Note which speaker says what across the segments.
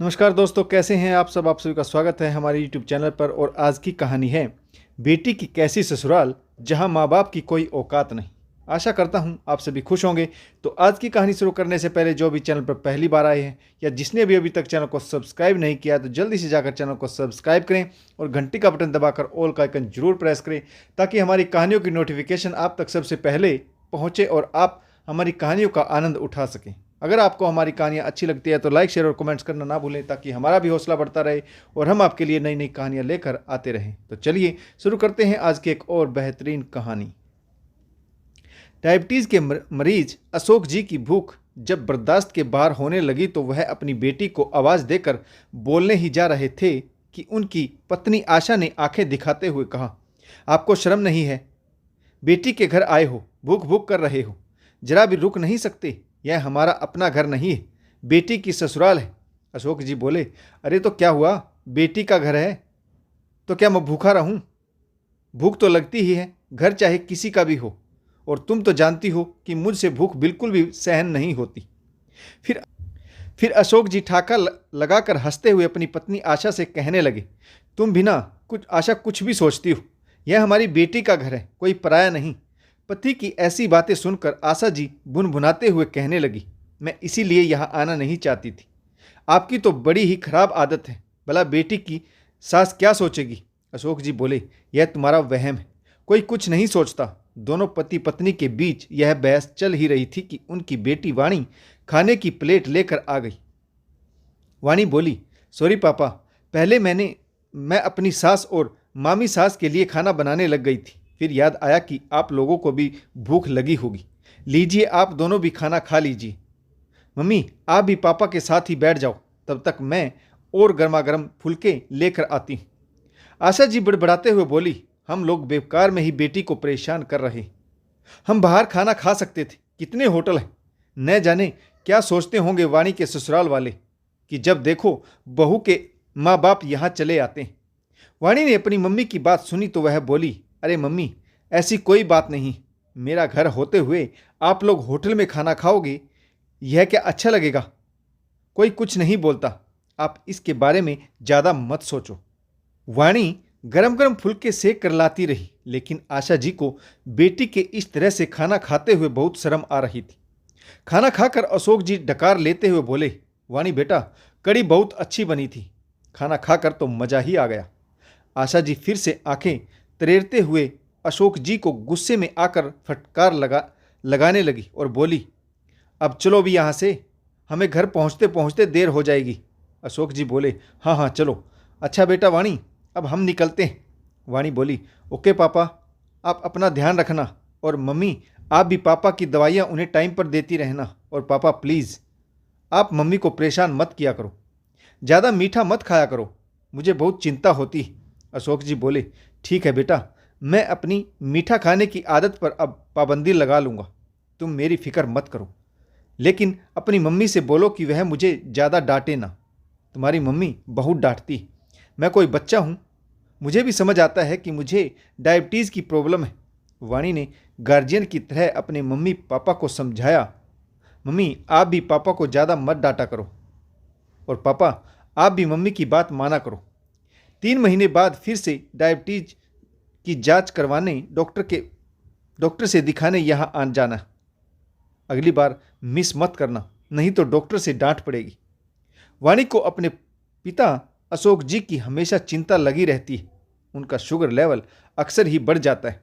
Speaker 1: नमस्कार दोस्तों, कैसे हैं आप सब। आप सभी का स्वागत है हमारे यूट्यूब चैनल पर। और आज की कहानी है बेटी की कैसी ससुराल, जहां माँ बाप की कोई औकात नहीं। आशा करता हूं आप सभी खुश होंगे। तो आज की कहानी शुरू करने से पहले जो भी चैनल पर पहली बार आए हैं या जिसने भी अभी तक चैनल को सब्सक्राइब नहीं किया तो जल्दी से जाकर चैनल को सब्सक्राइब करें और घंटी का बटन दबाकर ऑल का आइकन जरूर प्रेस करें, ताकि हमारी कहानियों की नोटिफिकेशन आप तक सबसे पहले पहुँचे और आप हमारी कहानियों का आनंद उठा सकें। अगर आपको हमारी कहानियाँ अच्छी लगती है तो लाइक, शेयर और कमेंट्स करना ना भूलें, ताकि हमारा भी हौसला बढ़ता रहे और हम आपके लिए नई नई कहानियाँ लेकर आते रहें। तो चलिए शुरू करते हैं आज की एक और बेहतरीन कहानी। डायबिटीज़ के मरीज अशोक जी की भूख जब बर्दाश्त के बाहर होने लगी तो वह अपनी बेटी को आवाज़ देकर बोलने ही जा रहे थे कि उनकी पत्नी आशा ने आंखें दिखाते हुए कहा, आपको शर्म नहीं है? बेटी के घर आए हो, भूख भूख कर रहे हो, जरा भी रुक नहीं सकते? यह हमारा अपना घर नहीं है, बेटी की ससुराल है। अशोक जी बोले, अरे तो क्या हुआ, बेटी का घर है तो क्या मैं भूखा रहूं? भूख तो लगती ही है, घर चाहे किसी का भी हो, और तुम तो जानती हो कि मुझसे भूख बिल्कुल भी सहन नहीं होती। फिर अशोक जी ठाका लगाकर हंसते हुए अपनी पत्नी आशा से कहने लगे, तुम भी ना कुछ आशा कुछ भी सोचती हो। यह हमारी बेटी का घर है, कोई पराया नहीं। पति की ऐसी बातें सुनकर आशा जी भुनभुनाते हुए कहने लगी, मैं इसीलिए यहाँ आना नहीं चाहती थी। आपकी तो बड़ी ही खराब आदत है, भला बेटी की सास क्या सोचेगी? अशोक जी बोले, यह तुम्हारा वहम है, कोई कुछ नहीं सोचता। दोनों पति पत्नी के बीच यह बहस चल ही रही थी कि उनकी बेटी वाणी खाने की प्लेट लेकर आ गई। वाणी बोली, सॉरी पापा, पहले मैं अपनी सास और मामी सास के लिए खाना बनाने लग गई थी, फिर याद आया कि आप लोगों को भी भूख लगी होगी। लीजिए, आप दोनों भी खाना खा लीजिए। मम्मी, आप भी पापा के साथ ही बैठ जाओ, तब तक मैं और गर्मा गर्म फुलके लेकर आती हूँ। आशा जी बड़बड़ाते हुए बोली, हम लोग बेकार में ही बेटी को परेशान कर रहे। हम बाहर खाना खा सकते थे, कितने होटल हैं। न जाने क्या सोचते होंगे वाणी के ससुराल वाले कि जब देखो बहू के माँ बाप यहाँ चले आते हैं। वाणी ने अपनी मम्मी की बात सुनी तो वह बोली, अरे मम्मी, ऐसी कोई बात नहीं। मेरा घर होते हुए आप लोग होटल में खाना खाओगे, यह क्या अच्छा लगेगा? कोई कुछ नहीं बोलता, आप इसके बारे में ज़्यादा मत सोचो। वाणी गरम गरम फुलके सेक कर लाती रही, लेकिन आशा जी को बेटी के इस तरह से खाना खाते हुए बहुत शर्म आ रही थी। खाना खाकर अशोक जी डकार लेते हुए बोले, वाणी बेटा, कड़ी बहुत अच्छी बनी थी। खाना खाकर तो मज़ा ही आ गया। आशा जी फिर से आंखें तरेरते हुए अशोक जी को गुस्से में आकर फटकार लगाने लगी और बोली, अब चलो भी यहाँ से, हमें घर पहुँचते पहुँचते देर हो जाएगी। अशोक जी बोले, हाँ हाँ चलो। अच्छा बेटा वाणी, अब हम निकलते हैं। वाणी बोली, ओके पापा, आप अपना ध्यान रखना, और मम्मी आप भी पापा की दवाइयाँ उन्हें टाइम पर देती रहना। और पापा प्लीज़, आप मम्मी को परेशान मत किया करो, ज़्यादा मीठा मत खाया करो, मुझे बहुत चिंता होती है। अशोक जी बोले, ठीक है बेटा, मैं अपनी मीठा खाने की आदत पर अब पाबंदी लगा लूँगा, तुम मेरी फिक्र मत करो। लेकिन अपनी मम्मी से बोलो कि वह मुझे ज़्यादा डांटे ना, तुम्हारी मम्मी बहुत डांटती। मैं कोई बच्चा हूँ, मुझे भी समझ आता है कि मुझे डायबिटीज़ की प्रॉब्लम है। वाणी ने गार्जियन की तरह अपने मम्मी पापा को समझाया, मम्मी आप भी पापा को ज़्यादा मत डांटा करो, और पापा आप भी मम्मी की बात माना करो। 3 महीने बाद फिर से डायबिटीज की जांच करवाने डॉक्टर से दिखाने यहाँ आ जाना। अगली बार मिस मत करना, नहीं तो डॉक्टर से डांट पड़ेगी। वाणी को अपने पिता अशोक जी की हमेशा चिंता लगी रहती है। उनका शुगर लेवल अक्सर ही बढ़ जाता है।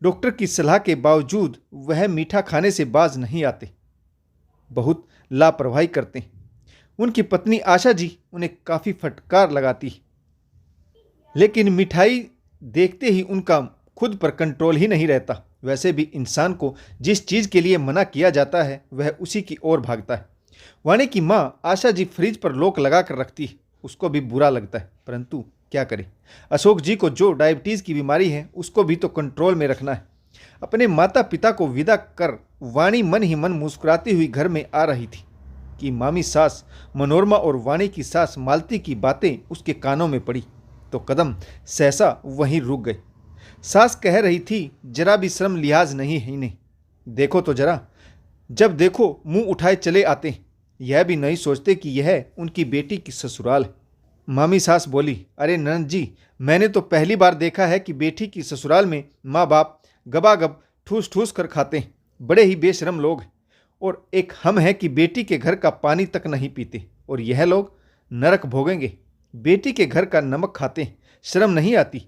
Speaker 1: डॉक्टर की सलाह के बावजूद वह मीठा खाने से बाज नहीं आते, बहुत लापरवाही करते हैं। उनकी पत्नी आशा जी उन्हें काफ़ी फटकार लगाती है, लेकिन मिठाई देखते ही उनका खुद पर कंट्रोल ही नहीं रहता। वैसे भी इंसान को जिस चीज़ के लिए मना किया जाता है वह उसी की ओर भागता है। वाणी की माँ आशा जी फ्रिज पर लॉक लगा कर रखती है, उसको भी बुरा लगता है, परंतु क्या करे। अशोक जी को जो डायबिटीज़ की बीमारी है उसको भी तो कंट्रोल में रखना है। अपने माता पिता को विदा कर वाणी मन ही मन मुस्कुराती हुई घर में आ रही थी कि मामी सास मनोरमा और वाणी की सास मालती की बातें उसके कानों में पड़ी तो कदम सहसा वहीं रुक गए। सास कह रही थी, जरा भी शर्म लिहाज नहीं है इन्हें, देखो तो जरा, जब देखो मुंह उठाए चले आते हैं। यह भी नहीं सोचते कि यह उनकी बेटी की ससुराल है। मामी सास बोली, अरे ननद जी, मैंने तो पहली बार देखा है कि बेटी की ससुराल में माँ बाप गबागब ठूस ठूस कर खाते हैं। बड़े ही बेशरम लोग हैं। और एक हम हैं कि बेटी के घर का पानी तक नहीं पीते, और यह लोग नरक भोगेंगे। बेटी के घर का नमक खाते हैं, शर्म नहीं आती।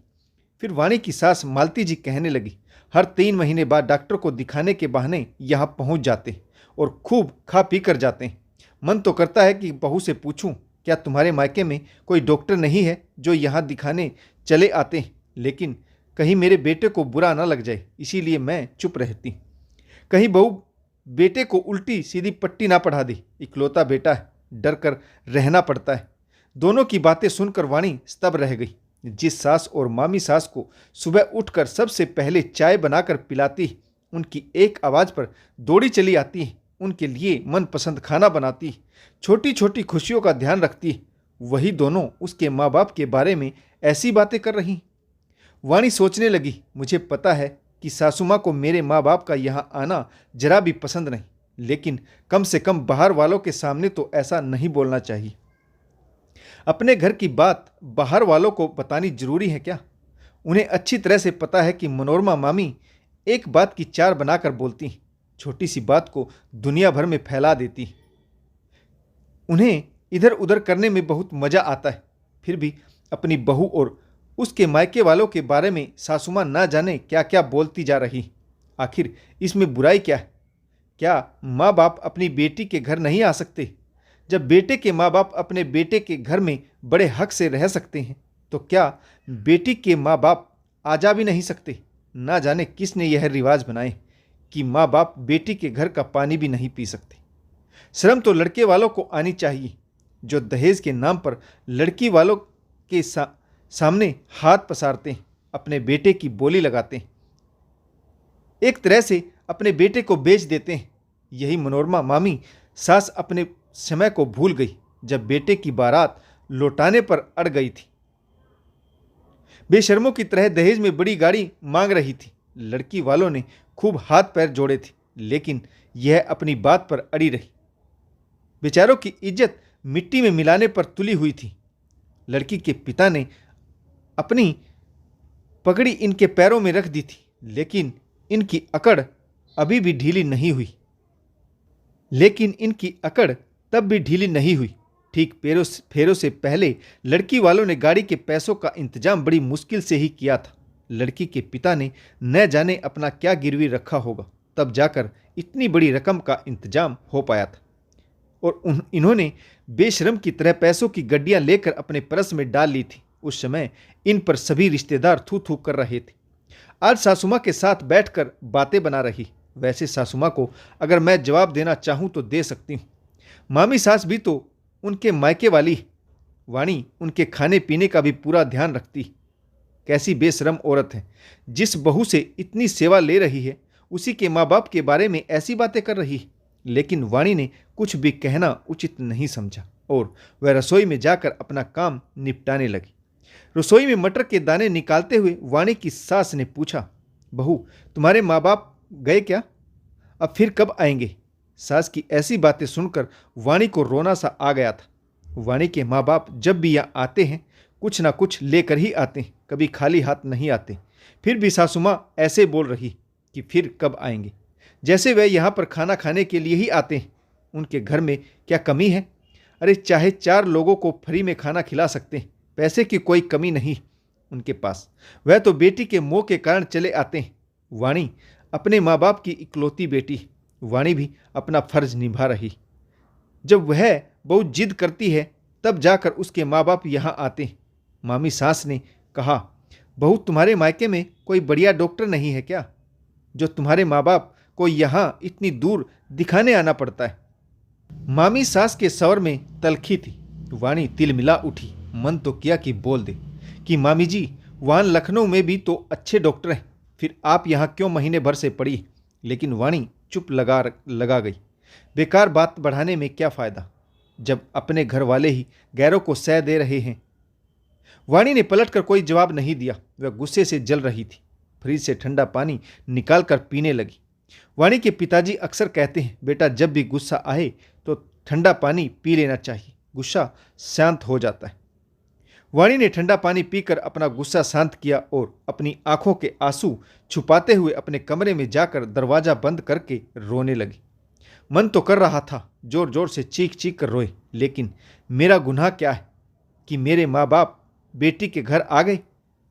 Speaker 1: फिर वाणी की सास मालती जी कहने लगी, हर 3 महीने बाद डॉक्टर को दिखाने के बहाने यहाँ पहुँच जाते हैं और खूब खा पी कर जाते हैं। मन तो करता है कि बहू से पूछूं, क्या तुम्हारे मायके में कोई डॉक्टर नहीं है जो यहाँ दिखाने चले आते हैं, लेकिन कहीं मेरे बेटे को बुरा ना लग जाए, इसीलिए मैं चुप रहती। कहीं बहू बेटे को उल्टी सीधी पट्टी ना पढ़ा दे। इकलौता बेटा है, डर कर रहना पड़ता है। दोनों की बातें सुनकर वाणी स्तब्ध रह गई। जिस सास और मामी सास को सुबह उठकर सबसे पहले चाय बनाकर पिलाती, उनकी एक आवाज़ पर दौड़ी चली आती, उनके लिए मनपसंद खाना बनाती, छोटी छोटी खुशियों का ध्यान रखती, वही दोनों उसके माँ बाप के बारे में ऐसी बातें कर रही। वाणी सोचने लगी, मुझे पता है कि सासू माँ को मेरे माँ बाप का यहाँ आना जरा भी पसंद नहीं, लेकिन कम से कम बाहर वालों के सामने तो ऐसा नहीं बोलना चाहिए। अपने घर की बात बाहर वालों को बतानी जरूरी है क्या? उन्हें अच्छी तरह से पता है कि मनोरमा मामी एक बात की 4 बनाकर बोलती, छोटी सी बात को दुनिया भर में फैला देती। उन्हें इधर उधर करने में बहुत मज़ा आता है। फिर भी अपनी बहू और उसके मायके वालों के बारे में सासुमाँ ना जाने क्या क्या बोलती जा रही। आखिर इसमें बुराई क्या है? क्या माँ बाप अपनी बेटी के घर नहीं आ सकते? जब बेटे के माँ बाप अपने बेटे के घर में बड़े हक से रह सकते हैं, तो क्या बेटी के माँ बाप आ जा भी नहीं सकते? ना जाने किसने यह रिवाज बनाए कि माँ बाप बेटी के घर का पानी भी नहीं पी सकते। शर्म तो लड़के वालों को आनी चाहिए, जो दहेज के नाम पर लड़की वालों के सामने हाथ पसारते हैं, अपने बेटे की बोली लगाते हैं, एक तरह से अपने बेटे को बेच देते हैं। यही मनोरमा मामी सास अपने समय को भूल गई, जब बेटे की बारात लौटाने पर अड़ गई थी। बेशर्मों की तरह दहेज में बड़ी गाड़ी मांग रही थी। लड़की वालों ने खूब हाथ पैर जोड़े थे, लेकिन यह अपनी बात पर अड़ी रही। बेचारों की इज्जत मिट्टी में मिलाने पर तुली हुई थी। लड़की के पिता ने अपनी पगड़ी इनके पैरों में रख दी थी, लेकिन इनकी अकड़ अभी भी ढीली नहीं हुई। तब भी ढीली नहीं हुई। ठीक फेरों से पहले लड़की वालों ने गाड़ी के पैसों का इंतजाम बड़ी मुश्किल से ही किया था। लड़की के पिता ने न जाने अपना क्या गिरवी रखा होगा, तब जाकर इतनी बड़ी रकम का इंतजाम हो पाया था। और इन्होंने बेशरम की तरह पैसों की गड्डियां लेकर अपने पर्स में डाल ली थी। उस समय इन पर सभी रिश्तेदार थू थू कर रहे थे। आज सासुमा के साथ बैठकर बातें बना रही। वैसे सासुमा को अगर मैं जवाब देना चाहूँ तो दे सकती हूँ। मामी सास भी तो उनके मायके वाली। वाणी उनके खाने पीने का भी पूरा ध्यान रखती। कैसी बेशरम औरत है, जिस बहू से इतनी सेवा ले रही है, उसी के माँ बाप के बारे में ऐसी बातें कर रही। लेकिन वाणी ने कुछ भी कहना उचित नहीं समझा और वह रसोई में जाकर अपना काम निपटाने लगी। रसोई में मटर के दाने निकालते हुए वाणी की सास ने पूछा, बहू, तुम्हारे माँ बाप गए क्या? अब फिर कब आएंगे? सास की ऐसी बातें सुनकर वाणी को रोना सा आ गया था। वाणी के माँ बाप जब भी यहाँ आते हैं, कुछ ना कुछ लेकर ही आते हैं, कभी खाली हाथ नहीं आते। फिर भी सासुमा ऐसे बोल रही कि फिर कब आएंगे, जैसे वह यहाँ पर खाना खाने के लिए ही आते हैं। उनके घर में क्या कमी है? अरे चाहे 4 लोगों को फ्री में खाना खिला सकते हैं, पैसे की कोई कमी नहीं उनके पास। वह तो बेटी के मोह के कारण चले आते हैं। वाणी अपने माँ बाप की इकलौती बेटी, वाणी भी अपना फर्ज निभा रही। जब वह बहुत जिद करती है, तब जाकर उसके माँ बाप यहाँ आते हैं। मामी सास ने कहा, बहू, तुम्हारे मायके में कोई बढ़िया डॉक्टर नहीं है क्या, जो तुम्हारे माँ बाप को यहाँ इतनी दूर दिखाने आना पड़ता है? मामी सास के स्वर में तलखी थी। वाणी तिलमिला उठी। मन तो किया कि बोल दे कि मामी जी, वहाँ लखनऊ में भी तो अच्छे डॉक्टर हैं, फिर आप यहाँ क्यों महीने भर से पड़ी? लेकिन वाणी चुप लगा गई। बेकार बात बढ़ाने में क्या फ़ायदा, जब अपने घर वाले ही गैरों को सह दे रहे हैं। वाणी ने पलटकर कोई जवाब नहीं दिया। वह गुस्से से जल रही थी। फ्रिज से ठंडा पानी निकालकर पीने लगी। वाणी के पिताजी अक्सर कहते हैं, बेटा, जब भी गुस्सा आए तो ठंडा पानी पी लेना चाहिए, गुस्सा शांत हो जाता है। वाणी ने ठंडा पानी पीकर अपना गुस्सा शांत किया और अपनी आंखों के आंसू छुपाते हुए अपने कमरे में जाकर दरवाजा बंद करके रोने लगी। मन तो कर रहा था जोर जोर से चीख चीख कर रोए, लेकिन मेरा गुनाह क्या है कि मेरे माँ बाप बेटी के घर आ गए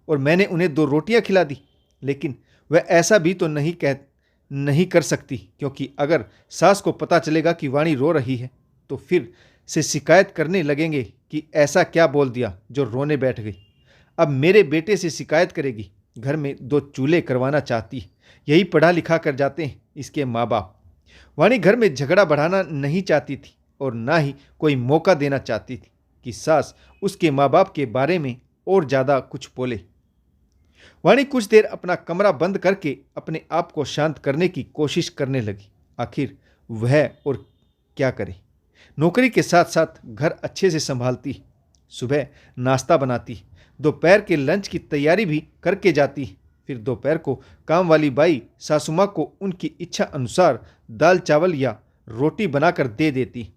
Speaker 1: और मैंने उन्हें 2 रोटियां खिला दी। लेकिन वह ऐसा भी तो नहीं कर सकती, क्योंकि अगर सास को पता चलेगा कि वाणी रो रही है तो फिर से शिकायत करने लगेंगे कि ऐसा क्या बोल दिया जो रोने बैठ गई। अब मेरे बेटे से शिकायत करेगी। घर में 2 चूल्हे करवाना चाहती है, यही पढ़ा लिखा कर जाते हैं इसके माँ बाप। वाणी घर में झगड़ा बढ़ाना नहीं चाहती थी और ना ही कोई मौका देना चाहती थी कि सास उसके माँ बाप के बारे में और ज़्यादा कुछ बोले। वाणी कुछ देर अपना कमरा बंद करके अपने आप को शांत करने की कोशिश करने लगी। आखिर वह और क्या करे। नौकरी के साथ साथ घर अच्छे से संभालती, सुबह नाश्ता बनाती, दोपहर के लंच की तैयारी भी करके जाती, फिर दोपहर को काम वाली बाई सासू माँ को उनकी इच्छा अनुसार दाल चावल या रोटी बनाकर दे देती।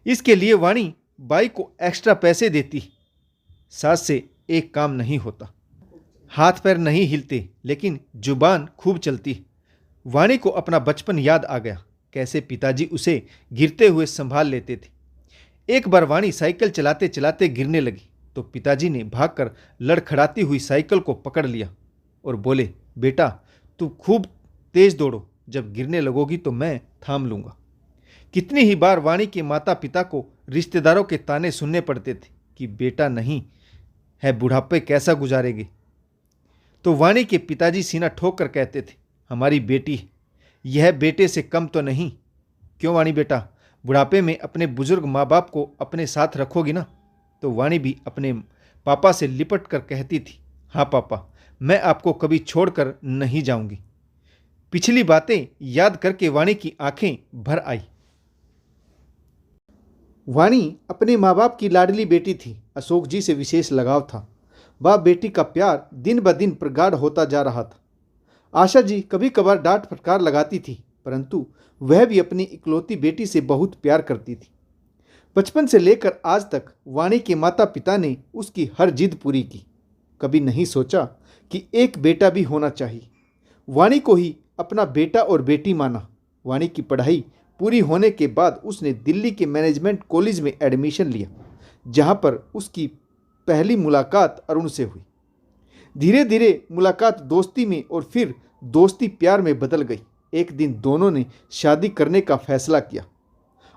Speaker 1: इसके लिए वाणी बाई को एक्स्ट्रा पैसे देती। सास से एक काम नहीं होता, हाथ पैर नहीं हिलते, लेकिन जुबान खूब चलती। वाणी को अपना बचपन याद आ गया, कैसे पिताजी उसे गिरते हुए संभाल लेते थे। एक बार वाणी साइकिल चलाते चलाते गिरने लगी तो पिताजी ने भागकर लड़खड़ाती हुई साइकिल को पकड़ लिया और बोले, बेटा तू खूब तेज दौड़ो, जब गिरने लगोगी तो मैं थाम लूँगा। कितनी ही बार वाणी के माता पिता को रिश्तेदारों के ताने सुनने पड़ते थे कि बेटा नहीं है, बुढ़ापे कैसा गुजारेंगे। तो वाणी के पिताजी सीना ठोक कर कहते थे, हमारी बेटी है, यह बेटे से कम तो नहीं। क्यों वाणी बेटा, बुढ़ापे में अपने बुजुर्ग माँ बाप को अपने साथ रखोगी ना। तो वाणी भी अपने पापा से लिपट कर कहती थी, हाँ पापा, मैं आपको कभी छोड़कर नहीं जाऊंगी। पिछली बातें याद करके वाणी की आंखें भर आई। वाणी अपने माँ बाप की लाडली बेटी थी। अशोक जी से विशेष लगाव था। बाप बेटी का प्यार दिन ब दिन प्रगाढ़ होता जा रहा था। आशा जी कभी कभार डांट फटकार लगाती थी, परंतु वह भी अपनी इकलौती बेटी से बहुत प्यार करती थी। बचपन से लेकर आज तक वाणी के माता पिता ने उसकी हर जिद पूरी की। कभी नहीं सोचा कि एक बेटा भी होना चाहिए। वाणी को ही अपना बेटा और बेटी माना। वाणी की पढ़ाई पूरी होने के बाद उसने दिल्ली के मैनेजमेंट कॉलेज में एडमिशन लिया, जहां पर उसकी पहली मुलाकात अरुण से हुई। धीरे धीरे मुलाकात दोस्ती में और फिर दोस्ती प्यार में बदल गई। एक दिन दोनों ने शादी करने का फैसला किया।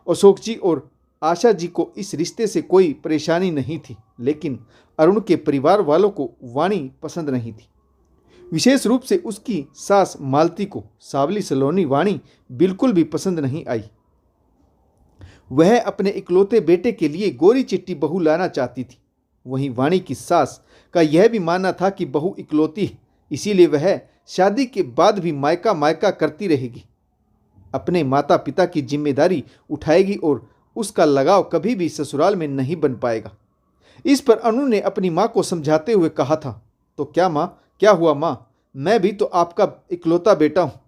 Speaker 1: अशोक जी और आशा जी को इस रिश्ते से कोई परेशानी नहीं थी, लेकिन अरुण के परिवार वालों को वाणी पसंद नहीं थी। विशेष रूप से उसकी सास मालती को सावली सलोनी वाणी बिल्कुल भी पसंद नहीं आई। वह अपने इकलौते बेटे के लिए गोरी चिट्टी बहू लाना चाहती थी। वहीं वाणी की सास का यह भी मानना था कि बहू इकलौती है, इसीलिए वह शादी के बाद भी मायका मायका करती रहेगी, अपने माता पिता की जिम्मेदारी उठाएगी और उसका लगाव कभी भी ससुराल में नहीं बन पाएगा। इस पर अनु ने अपनी माँ को समझाते हुए कहा था, तो क्या माँ, क्या हुआ माँ, मैं भी तो आपका इकलौता बेटा हूँ।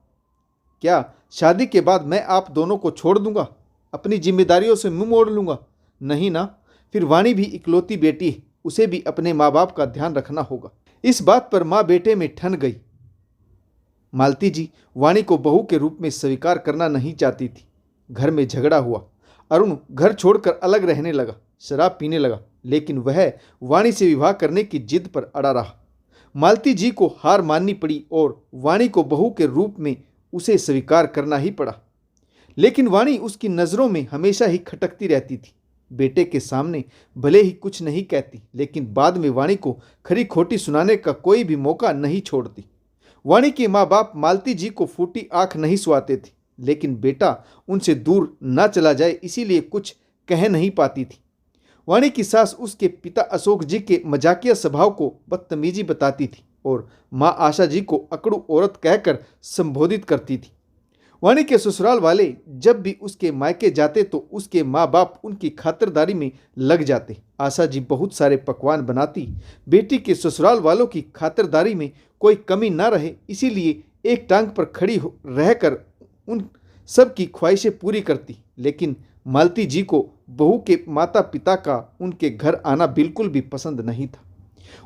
Speaker 1: क्या शादी के बाद मैं आप दोनों को छोड़ दूंगा, अपनी जिम्मेदारियों से मुंह मोड़ लूँगा? नहीं ना, फिर वाणी भी इकलौती बेटी है, उसे भी अपने माँ बाप का ध्यान रखना होगा। इस बात पर माँ बेटे में ठन गई। मालती जी वाणी को बहू के रूप में स्वीकार करना नहीं चाहती थी। घर में झगड़ा हुआ। अरुण घर छोड़कर अलग रहने लगा, शराब पीने लगा, लेकिन वह वाणी से विवाह करने की जिद पर अड़ा रहा। मालती जी को हार माननी पड़ी और वाणी को बहू के रूप में उसे स्वीकार करना ही पड़ा। लेकिन वाणी उसकी नज़रों में हमेशा ही खटकती रहती थी। बेटे के सामने भले ही कुछ नहीं कहती, लेकिन बाद में वाणी को खरी खोटी सुनाने का कोई भी मौका नहीं छोड़ती। वाणी के माँ बाप मालती जी को फूटी आंख नहीं सुहाते थे, लेकिन बेटा उनसे दूर ना चला जाए इसीलिए कुछ कह नहीं पाती थी। वाणी की सास उसके पिता अशोक जी के मजाकिया स्वभाव को बदतमीजी बताती थी और माँ आशा जी को अकड़ू औरत कहकर संबोधित करती थी। वाणी के ससुराल वाले जब भी उसके मायके जाते तो उसके माँ बाप उनकी खातिरदारी में लग जाते। आशा जी बहुत सारे पकवान बनाती, बेटी के ससुराल वालों की खातिरदारी में कोई कमी ना रहे इसीलिए एक टांग पर खड़ी रहकर उन सब की ख्वाहिशें पूरी करती। लेकिन मालती जी को बहू के माता पिता का उनके घर आना बिल्कुल भी पसंद नहीं था।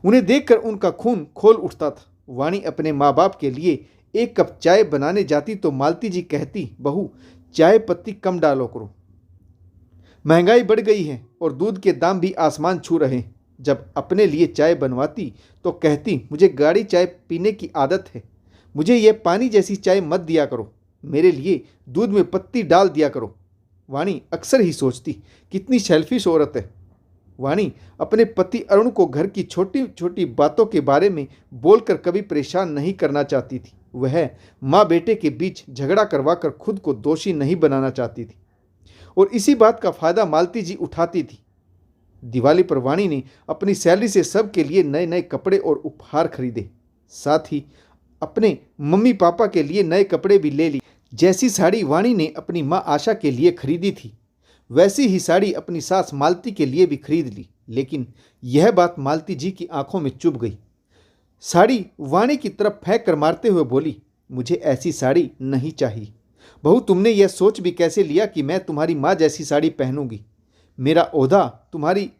Speaker 1: उन्हें देखकर उनका खून खोल उठता था। वाणी अपने माँ बाप के लिए एक कप चाय बनाने जाती तो मालती जी कहती, बहू चाय पत्ती कम डालो करो, महंगाई बढ़ गई है और दूध के दाम भी आसमान छू रहे हैं। जब अपने लिए चाय बनवाती तो कहती, मुझे गाढ़ी चाय पीने की आदत है, मुझे यह पानी जैसी चाय मत दिया करो, मेरे लिए दूध में पत्ती डाल दिया करो। वाणी अक्सर ही सोचती, कितनी सेल्फिश औरत है। वाणी अपने पति अरुण को घर की छोटी छोटी बातों के बारे में बोलकर कभी परेशान नहीं करना चाहती थी। वह माँ बेटे के बीच झगड़ा करवाकर खुद को दोषी नहीं बनाना चाहती थी और इसी बात का फायदा मालती जी उठाती थी। दिवाली पर वाणी ने अपनी सैलरी से सबके लिए नए नए कपड़े और उपहार खरीदे। साथ ही अपने मम्मी पापा के लिए नए कपड़े भी ले ली। जैसी साड़ी वाणी ने अपनी माँ आशा के लिए खरीदी थी, वैसी ही साड़ी अपनी सास मालती के लिए भी खरीद ली। लेकिन यह बात मालती जी की आंखों में चुभ गई। साड़ी वाणी की तरफ फेंक कर मारते हुए बोली, मुझे ऐसी साड़ी नहीं चाहिए। बहू, तुमने यह सोच भी कैसे लिया कि मैं तुम्हारी माँ जैसी साड़ी पहनूंगी? मेरा ओहदा तुम्हारी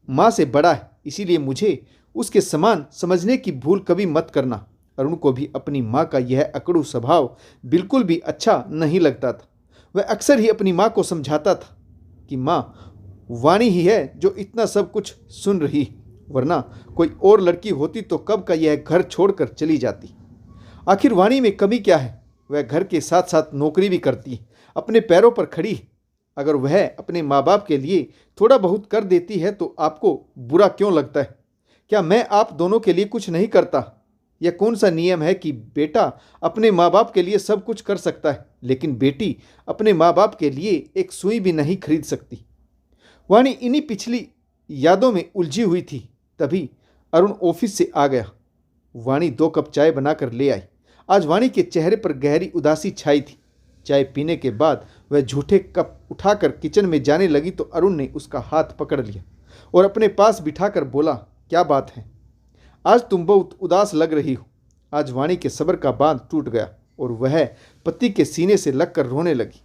Speaker 1: माँ से बड़ा है, इसीलिए मुझे उसके समान समझने की भूल कभी मत करना। अरुण को भी अपनी माँ का यह अकड़ू स्वभाव बिल्कुल भी अच्छा नहीं लगता था। वह अक्सर ही अपनी माँ को समझाता था कि माँ, वाणी ही है जो इतना सब कुछ सुन रही, वरना कोई और लड़की होती तो कब का यह घर छोड़कर चली जाती। आखिर वाणी में कमी क्या है? वह घर के साथ साथ नौकरी भी करती है, अपने पैरों पर खड़ी है। अगर वह अपने माँ बाप के लिए थोड़ा बहुत कर देती है तो आपको बुरा क्यों लगता है? क्या मैं आप दोनों के लिए कुछ नहीं करता? यह कौन सा नियम है कि बेटा अपने माँ बाप के लिए सब कुछ कर सकता है, लेकिन बेटी अपने माँ बाप के लिए एक सुई भी नहीं खरीद सकती? वाणी इन्हीं पिछली यादों में उलझी हुई थी। तभी अरुण ऑफिस से आ गया। वाणी 2 कप चाय बनाकर ले आई। आज वाणी के चेहरे पर गहरी उदासी छाई थी। चाय पीने के बाद वह झूठे कप उठाकर किचन में जाने लगी तो अरुण ने उसका हाथ पकड़ लिया और अपने पास बिठाकर बोला, क्या बात है? आज तुम बहुत उदास लग रही हो। आज वाणी के सब्र का बांध टूट गया और वह पति के सीने से लगकर रोने लगी।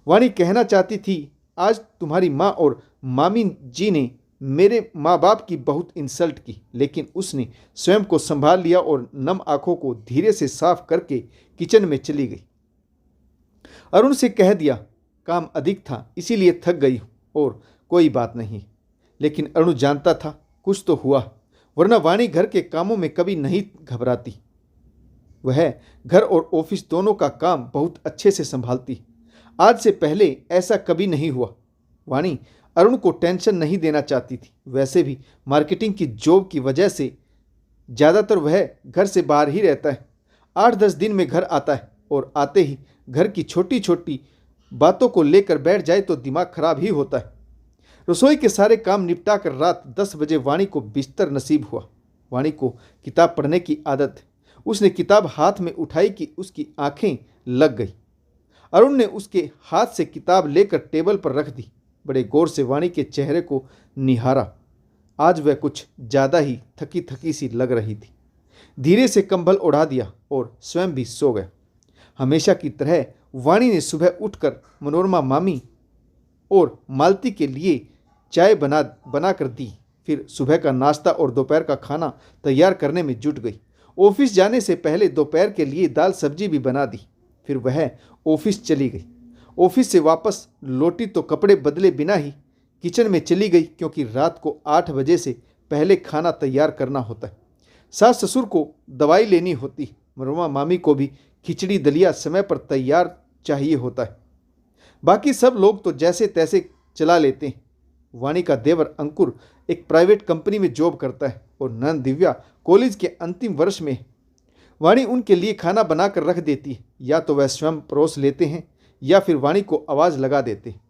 Speaker 1: वाणी कहना चाहती थी, आज तुम्हारी माँ और मामी जी ने मेरे माँ बाप की बहुत इंसल्ट की, लेकिन उसने स्वयं को संभाल लिया और नम आंखों को धीरे से साफ करके किचन में चली गई। अरुण से कह दिया, काम अधिक था इसीलिए थक गई हूँ और कोई बात नहीं। लेकिन अरुण जानता था कुछ तो हुआ, वरना वाणी घर के कामों में कभी नहीं घबराती। वह घर और ऑफिस दोनों का काम बहुत अच्छे से संभालती। आज से पहले ऐसा कभी नहीं हुआ। वाणी अरुण को टेंशन नहीं देना चाहती थी। वैसे भी मार्केटिंग की जॉब की वजह से ज़्यादातर वह घर से बाहर ही रहता है। 8-10 दिन में घर आता है और आते ही घर की छोटी छोटी बातों को लेकर बैठ जाए तो दिमाग खराब ही होता है। रसोई के सारे काम निपटा कर रात 10 बजे वाणी को बिस्तर नसीब हुआ। वाणी को किताब पढ़ने की आदत है। उसने किताब हाथ में उठाई कि उसकी आंखें लग गई। अरुण ने उसके हाथ से किताब लेकर टेबल पर रख दी। बड़े गौर से वाणी के चेहरे को निहारा। आज वह कुछ ज़्यादा ही थकी थकी सी लग रही थी। धीरे से कंबल ओढ़ा दिया और स्वयं भी सो गया। हमेशा की तरह वाणी ने सुबह उठकर मनोरमा मामी और मालती के लिए चाय बना कर दी। फिर सुबह का नाश्ता और दोपहर का खाना तैयार करने में जुट गई। ऑफिस जाने से पहले दोपहर के लिए दाल सब्जी भी बना दी। फिर वह ऑफिस चली गई। ऑफिस से वापस लौटी तो कपड़े बदले बिना ही किचन में चली गई, क्योंकि रात को 8 बजे से पहले खाना तैयार करना होता है। सास ससुर को दवाई लेनी होती। मनोरमा मामी को भी खिचड़ी दलिया समय पर तैयार चाहिए होता है। बाकी सब लोग तो जैसे तैसे चला लेते हैं। वाणी का देवर अंकुर एक प्राइवेट कंपनी में जॉब करता है और नंद दिव्या कॉलेज के अंतिम वर्ष में है। वाणी उनके लिए खाना बनाकर रख देती है। या तो वह स्वयं परोस लेते हैं या फिर वाणी को आवाज़ लगा देते हैं।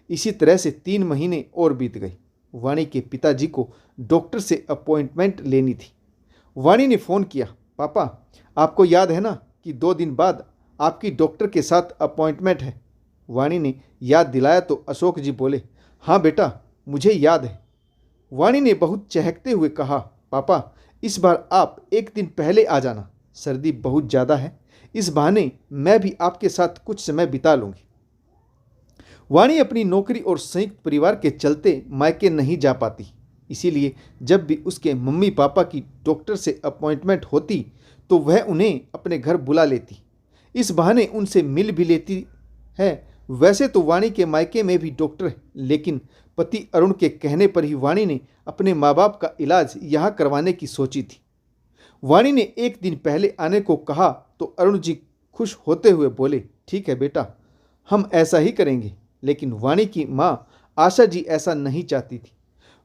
Speaker 1: इसी तरह से 3 महीने और बीत गए। वाणी के पिताजी को डॉक्टर से अपॉइंटमेंट लेनी थी। वाणी ने फ़ोन किया, पापा आपको याद है ना कि 2 दिन बाद आपकी डॉक्टर के साथ अपॉइंटमेंट है? वाणी ने याद दिलाया तो अशोक जी बोले, हाँ बेटा मुझे याद है। वाणी ने बहुत चहकते हुए कहा, पापा इस बार आप 1 दिन पहले आ जाना, सर्दी बहुत ज़्यादा है, इस बहाने मैं भी आपके साथ कुछ समय बिता लूँगी। वाणी अपनी नौकरी और संयुक्त परिवार के चलते मायके नहीं जा पाती। इसीलिए जब भी उसके मम्मी पापा की डॉक्टर से अपॉइंटमेंट होती तो वह उन्हें अपने घर बुला लेती। इस बहाने उनसे मिल भी लेती है। वैसे तो वाणी के मायके में भी डॉक्टर है, लेकिन पति अरुण के कहने पर ही वाणी ने अपने माँ बाप का इलाज यहाँ करवाने की सोची थी। वाणी ने एक दिन पहले आने को कहा तो अरुण जी खुश होते हुए बोले, ठीक है बेटा, हम ऐसा ही करेंगे। लेकिन वाणी की माँ आशा जी ऐसा नहीं चाहती थी।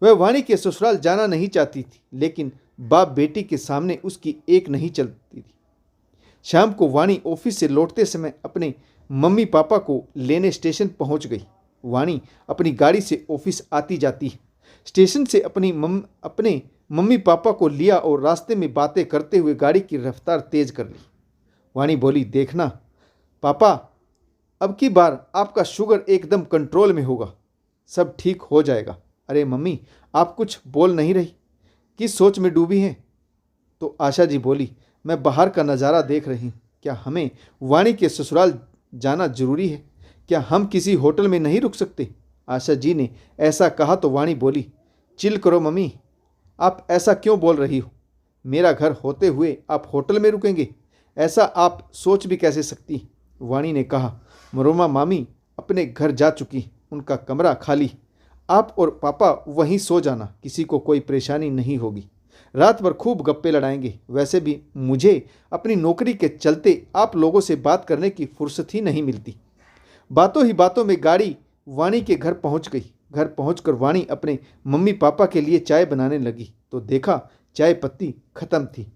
Speaker 1: वह वाणी के ससुराल जाना नहीं चाहती थी, लेकिन बाप बेटी के सामने उसकी एक नहीं चलती थी। शाम को वाणी ऑफिस से लौटते समय अपने मम्मी पापा को लेने स्टेशन पहुंच गई। वाणी अपनी गाड़ी से ऑफिस आती जाती है। स्टेशन से अपने मम्मी पापा को लिया और रास्ते में बातें करते हुए गाड़ी की रफ्तार तेज कर ली। वाणी बोली, देखना पापा, अब की बार आपका शुगर एकदम कंट्रोल में होगा, सब ठीक हो जाएगा। अरे मम्मी, आप कुछ बोल नहीं रही, किस सोच में डूबी हैं? तो आशा जी बोली, मैं बाहर का नज़ारा देख रही हूँ। क्या हमें वाणी के ससुराल जाना जरूरी है? क्या हम किसी होटल में नहीं रुक सकते? आशा जी ने ऐसा कहा तो वाणी बोली, चिल करो मम्मी, आप ऐसा क्यों बोल रही हो? मेरा घर होते हुए आप होटल में रुकेंगे? ऐसा आप सोच भी कैसे सकती? वाणी ने कहा, मनोरमा मामी अपने घर जा चुकी, उनका कमरा खाली, आप और पापा वहीं सो जाना, किसी को कोई परेशानी नहीं होगी। रात भर खूब गप्पे लड़ाएंगे। वैसे भी मुझे अपनी नौकरी के चलते आप लोगों से बात करने की फुर्सत ही नहीं मिलती। बातों ही बातों में गाड़ी वाणी के घर पहुंच गई। घर पहुंचकर वाणी अपने मम्मी पापा के लिए चाय बनाने लगी तो देखा चाय पत्ती खत्म थी।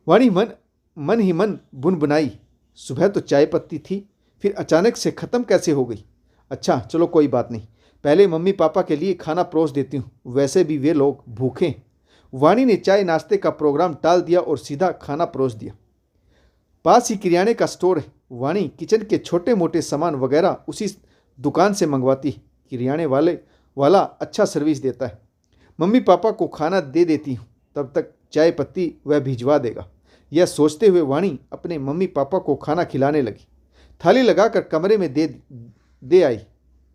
Speaker 1: वाणी मन ही मन बुनबुनाई, सुबह तो चाय पत्ती थी, फिर अचानक से ख़त्म कैसे हो गई? अच्छा चलो कोई बात नहीं, पहले मम्मी पापा के लिए खाना परोस देती हूँ, वैसे भी वे लोग भूखे हैं। वाणी ने चाय नाश्ते का प्रोग्राम टाल दिया और सीधा खाना परोस दिया। पास ही किराने का स्टोर है। वाणी किचन के छोटे मोटे सामान वगैरह उसी दुकान से मंगवाती। किराने वाला अच्छा सर्विस देता है। मम्मी पापा को खाना दे देती हूँ, तब तक चाय पत्ती वह भिजवा देगा। यह सोचते हुए वाणी अपने मम्मी पापा को खाना खिलाने लगी। थाली लगाकर कमरे में दे आई।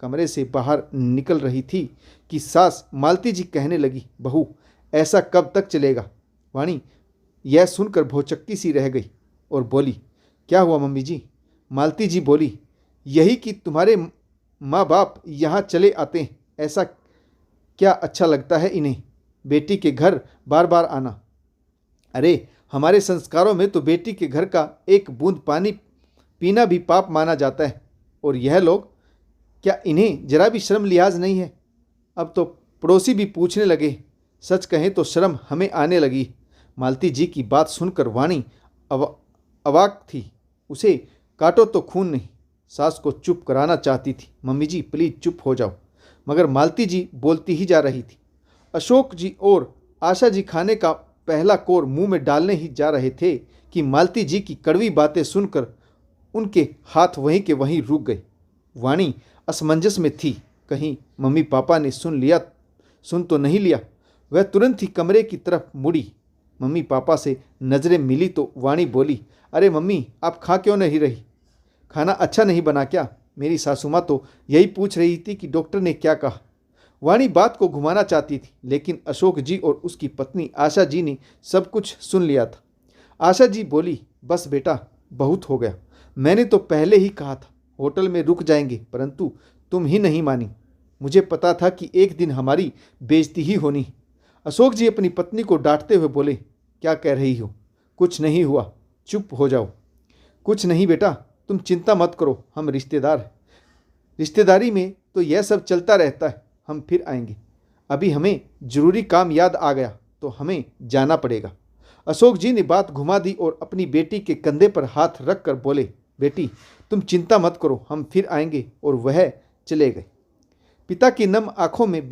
Speaker 1: कमरे से बाहर निकल रही थी कि सास मालती जी कहने लगी, बहू ऐसा कब तक चलेगा? वाणी यह सुनकर भौचक्की सी रह गई और बोली, क्या हुआ मम्मी जी? मालती जी बोली, यही कि तुम्हारे माँ बाप यहाँ चले आते हैं, ऐसा क्या अच्छा लगता है इन्हें, बेटी के घर बार बार आना? अरे हमारे संस्कारों में तो बेटी के घर का एक बूंद पानी पीना भी पाप माना जाता है, और यह लोग, क्या इन्हें जरा भी शर्म लिहाज नहीं है? अब तो पड़ोसी भी पूछने लगे। सच कहें तो शर्म हमें आने लगी। मालती जी की बात सुनकर वाणी अवाक थी। उसे काटो तो खून नहीं। सास को चुप कराना चाहती थी, मम्मी जी प्लीज चुप हो जाओ, मगर मालती जी बोलती ही जा रही थी। अशोक जी और आशा जी खाने का पहला कोर मुंह में डालने ही जा रहे थे कि मालती जी की कड़वी बातें सुनकर उनके हाथ वहीं के वहीं रुक गए। वाणी असमंजस में थी, कहीं मम्मी पापा ने सुन तो नहीं लिया। वह तुरंत ही कमरे की तरफ मुड़ी। मम्मी पापा से नज़रें मिली तो वाणी बोली, अरे मम्मी आप खा क्यों नहीं रही? खाना अच्छा नहीं बना क्या? मेरी सासू माँ तो यही पूछ रही थी कि डॉक्टर ने क्या कहा। वाणी बात को घुमाना चाहती थी, लेकिन अशोक जी और उसकी पत्नी आशा जी ने सब कुछ सुन लिया था। आशा जी बोली, बस बेटा बहुत हो गया, मैंने तो पहले ही कहा था होटल में रुक जाएंगे, परंतु तुम ही नहीं मानी। मुझे पता था कि एक दिन हमारी बेइज्जती ही होनी। अशोक जी अपनी पत्नी को डांटते हुए बोले, क्या कह रही हो? कुछ नहीं हुआ, चुप हो जाओ। कुछ नहीं बेटा, तुम चिंता मत करो, हम रिश्तेदार हैं, रिश्तेदारी में तो यह सब चलता रहता है। हम फिर आएंगे, अभी हमें ज़रूरी काम याद आ गया तो हमें जाना पड़ेगा। अशोक जी ने बात घुमा दी और अपनी बेटी के कंधे पर हाथ रख कर बोले, बेटी तुम चिंता मत करो, हम फिर आएंगे। और वह चले गए। पिता की नम आंखों में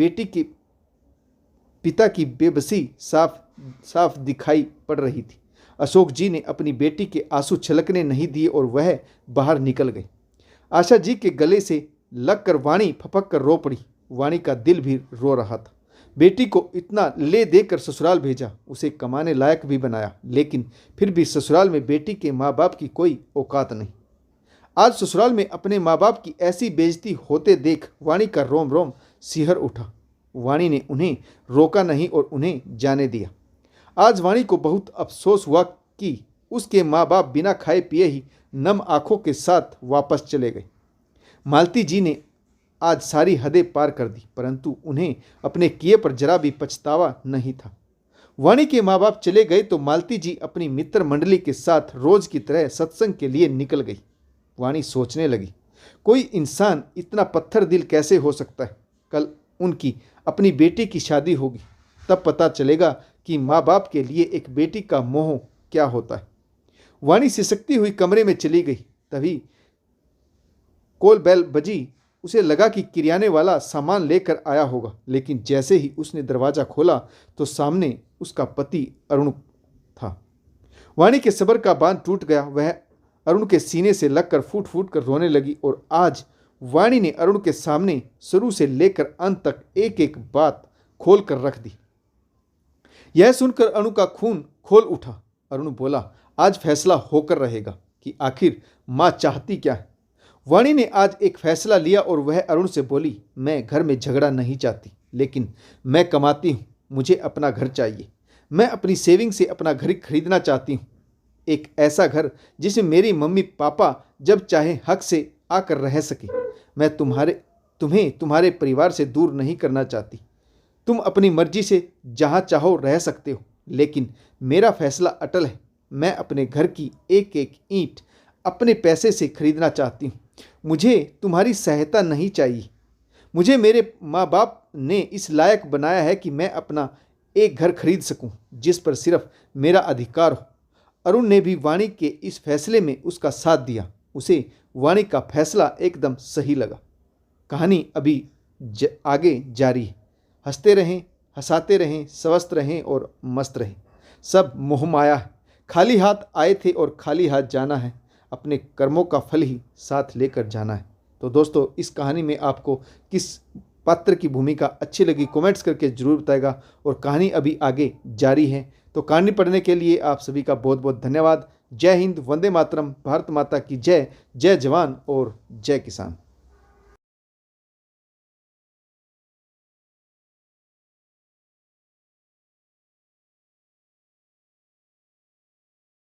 Speaker 1: पिता की बेबसी साफ साफ दिखाई पड़ रही थी। अशोक जी ने अपनी बेटी के आंसू छलकने नहीं दिए और वह बाहर निकल गए। आशा जी के गले से लगकर वाणी फपक कर रो पड़ी। वाणी का दिल भी रो रहा था। बेटी को इतना ले देकर ससुराल भेजा, उसे कमाने लायक भी बनाया, लेकिन फिर भी ससुराल में बेटी के माँ बाप की कोई औकात नहीं। आज ससुराल में अपने माँ बाप की ऐसी बेइज्जती होते देख वाणी का रोम रोम सिहर उठा। वाणी ने उन्हें रोका नहीं और उन्हें जाने दिया। आज वाणी को बहुत अफसोस हुआ कि उसके माँ बाप बिना खाए पिए ही नम आंखों के साथ वापस चले गए। मालती जी ने आज सारी हदें पार कर दी, परंतु उन्हें अपने किए पर जरा भी पछतावा नहीं था। वाणी के माँ बाप चले गए तो मालती जी अपनी मित्र मंडली के साथ रोज की तरह सत्संग के लिए निकल गई। वाणी सोचने लगी, कोई इंसान इतना पत्थर दिल कैसे हो सकता है। कल उनकी अपनी बेटी की शादी होगी, तब पता चलेगा कि माँ बाप के लिए एक बेटी का मोह क्या होता है। वाणी सिसकती हुई कमरे में चली गई। तभी कॉल बेल बजी। उसे लगा कि किराने वाला सामान लेकर आया होगा, लेकिन जैसे ही उसने दरवाज़ा खोला तो सामने उसका पति अरुण था। वाणी के सब्र का बांध टूट गया। वह अरुण के सीने से लगकर फूट फूट कर रोने लगी और आज वाणी ने अरुण के सामने शुरू से लेकर अंत तक एक एक बात खोल कर रख दी। यह सुनकर अरुण का खून खोल उठा। अरुण बोला, आज फैसला होकर रहेगा कि आखिर माँ चाहती क्या है। वाणी ने आज एक फैसला लिया और वह अरुण से बोली, मैं घर में झगड़ा नहीं चाहती, लेकिन मैं कमाती हूँ, मुझे अपना घर चाहिए। मैं अपनी सेविंग से अपना घर खरीदना चाहती हूँ, एक ऐसा घर जिसमें मेरी मम्मी पापा जब चाहे हक से आकर रह सके। मैं तुम्हें तुम्हारे परिवार से दूर नहीं करना चाहती। तुम अपनी मर्जी से जहाँ चाहो रह सकते हो, लेकिन मेरा फैसला अटल है। मैं अपने घर की एक एक ईंट अपने पैसे से खरीदना चाहती हूँ। मुझे तुम्हारी सहायता नहीं चाहिए। मुझे मेरे माँ बाप ने इस लायक बनाया है कि मैं अपना एक घर खरीद सकूं, जिस पर सिर्फ मेरा अधिकार हो। अरुण ने भी वाणी के इस फैसले में उसका साथ दिया। उसे वाणी का फैसला एकदम सही लगा। कहानी अभी आगे जारी है। हंसते रहें, हंसाते रहें, स्वस्थ रहें और मस्त रहें। सब मोह माया है। खाली हाथ आए थे और खाली हाथ जाना है। अपने कर्मों का फल ही साथ लेकर जाना है। तो दोस्तों, इस कहानी में आपको किस पात्र की भूमिका अच्छी लगी कमेंट्स करके जरूर बताएगा। और कहानी अभी आगे जारी है। तो कहानी पढ़ने के लिए आप सभी का बहुत बहुत धन्यवाद। जय हिंद, वंदे मातरम, भारत माता की जय। जय जवान और जय किसान।